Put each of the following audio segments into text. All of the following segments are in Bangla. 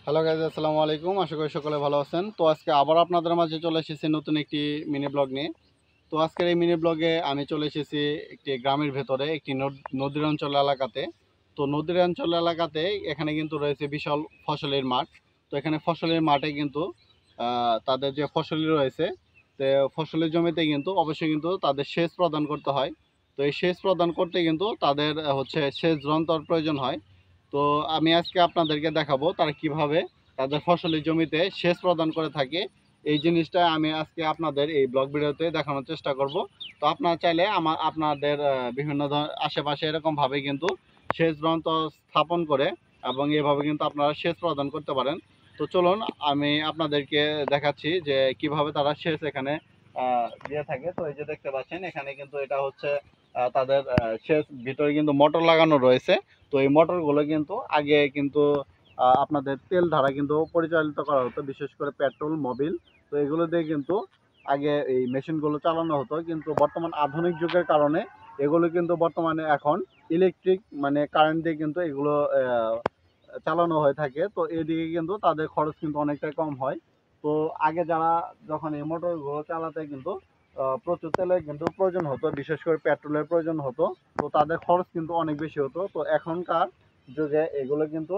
হ্যালো গাইজ, আসসালামু আলাইকুম। আশা করি সকলে ভালো আছেন। তো আজকে আবার আপনাদের মাঝে চলে এসেছি নতুন একটি মিনি ব্লগ নিয়ে। তো আজকের এই মিনি ব্লগে আমি চলে এসেছি একটি গ্রামের ভেতরে একটি নদীর অঞ্চল এলাকাতে। তো নদীর অঞ্চল এলাকাতে এখানে কিন্তু রয়েছে বিশাল ফসলের মাঠ। তো এখানে ফসলের মাঠে কিন্তু তাদের যে ফসলি রয়েছে, তো ফসলের জমিতে কিন্তু অবশ্যই কিন্তু তাদের সেচ প্রদান করতে হয়। তো এই সেচ প্রদান করতে কিন্তু তাদের সেচ যন্ত্র প্রয়োজন হয়। তো আমি আজকে আপনাদেরকে দেখাবো তারা কিভাবে তাদের ফসলি জমিতে সেচ প্রদান করে থাকে। এই জিনিসটা আমি আজকে আপনাদের এই ব্লগ ভিডিওতে দেখানোর চেষ্টা করব। তো আপনারা চাইলে আপনাদের বিভিন্ন আশেপাশে এরকমভাবে কিন্তু সেচ যন্ত্র স্থাপন করে এবং এভাবে কিন্তু আপনারা সেচ প্রদান করতে পারেন। তো চলুন আমি আপনাদেরকে দেখাচ্ছি যে কিভাবে তারা সেচ এখানে দিয়ে থাকে। তো এই যে দেখতে পাচ্ছেন এখানে কিন্তু এটা হচ্ছে তাদের সেচ ভিতরে কিন্তু মোটর লাগানো রয়েছে। তো এই মোটরগুলো কিন্তু আগে কিন্তু আপনাদের তেল দ্বারা কিন্তু পরিচালিত করা হতো, বিশেষ করে পেট্রোল মোবিল। তো এগুলো দিয়ে কিন্তু আগে এই মেশিনগুলো চালানো হতো, কিন্তু বর্তমান আধুনিক যুগের কারণে এগুলো কিন্তু বর্তমানে এখন ইলেকট্রিক মানে কারেন্ট দিয়ে কিন্তু এগুলো চালানো হয়ে থাকে। তো এদিকে কিন্তু তাদের খরচ কিন্তু অনেকটাই কম হয়। তো আগে যারা যখন এই মোটরগুলো চালাতে কিন্তু প্রচুর তেলের কিন্তু প্রয়োজন হতো, বিশেষ করে পেট্রোলের প্রয়োজন হতো। তো তাদের খরচ কিন্তু অনেক বেশি হতো। তো এখনকার যুগে এগুলো কিন্তু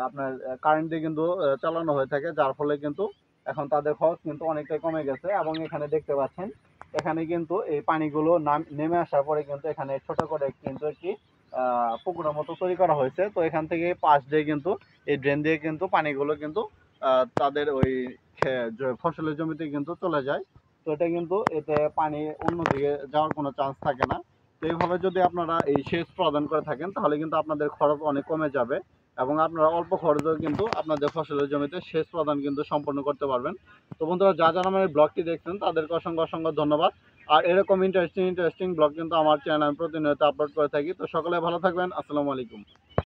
আপনার কারেন্ট দিয়ে কিন্তু চালানো হয়ে থাকে, যার ফলে কিন্তু এখন তাদের খরচ কিন্তু অনেকটাই কমে গেছে। এবং এখানে দেখতে পাচ্ছেন এখানে কিন্তু এই পানিগুলো নেমে আসার পরে কিন্তু এখানে ছোট করে কিন্তু একটি পুকুরের মতো তৈরি করা হয়েছে। তো এখান থেকে পাশ দিয়ে কিন্তু এই ড্রেন দিয়ে কিন্তু পানিগুলো কিন্তু তাদের ওই ফসলের জমিতে কিন্তু চলে যায়। তো এটা কিন্তু এতে পানি অন্যদিকে যাওয়ার কোনো চান্স থাকে না। তো এইভাবে যদি আপনারা এই সেচ প্রদান করে থাকেন তাহলে কিন্তু আপনাদের খরচ অনেক কমে যাবে এবং আপনারা অল্প খরচেও কিন্তু আপনাদের ফসলের জমিতে সেচ প্রদান কিন্তু সম্পন্ন করতে পারবেন। তো বন্ধুরা, যারা আমার এই ব্লগটি দেখছেন তাদেরকে অসংখ্য অসংখ্য ধন্যবাদ। আর এরকম ইন্টারেস্টিং ব্লগ কিন্তু আমার চ্যানেলে আমি প্রতিনিয়ত আপলোড করে থাকি। তো সকলে ভালো থাকবেন। আসসালামু আলাইকুম।